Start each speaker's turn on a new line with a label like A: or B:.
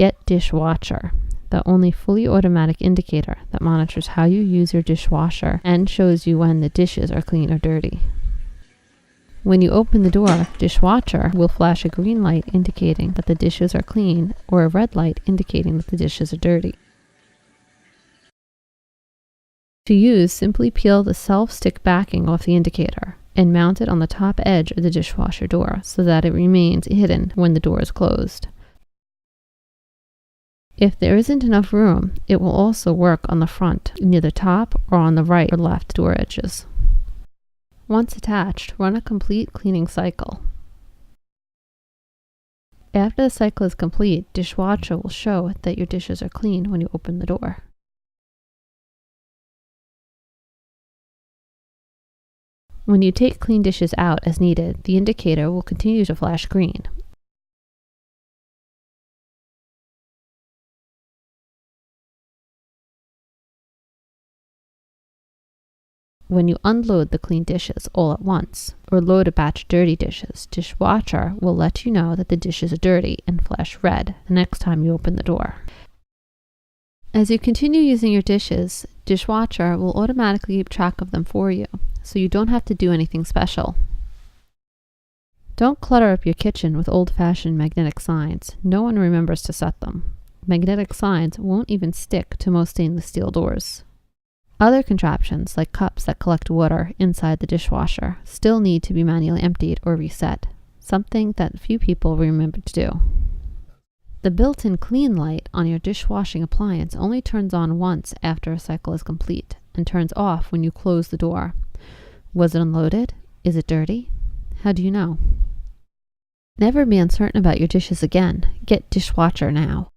A: Get DishWatcher, the only fully automatic indicator that monitors how you use your dishwasher and shows you when the dishes are clean or dirty. When you open the door, DishWatcher will flash a green light indicating that the dishes are clean or a red light indicating that the dishes are dirty. To use, simply peel the self-stick backing off the indicator and mount it on the top edge of the dishwasher door so that it remains hidden when the door is closed. If there isn't enough room, it will also work on the front, near the top or on the right or left door edges. Once attached, run a complete cleaning cycle. After the cycle is complete, DishWatcher will show that your dishes are clean when you open the door. When you take clean dishes out as needed, the indicator will continue to flash green. When you unload the clean dishes all at once, or load a batch of dirty dishes, DishWatcher will let you know that the dishes are dirty and flash red the next time you open the door. As you continue using your dishes, DishWatcher will automatically keep track of them for you, so you don't have to do anything special. Don't clutter up your kitchen with old-fashioned magnetic signs. No one remembers to set them. Magnetic signs won't even stick to most stainless steel doors. Other contraptions, like cups that collect water inside the dishwasher, still need to be manually emptied or reset, something that few people remember to do. The built-in clean light on your dishwashing appliance only turns on once after a cycle is complete and turns off when you close the door. Was it unloaded? Is it dirty? How do you know? Never be uncertain about your dishes again. Get DishWatcher now.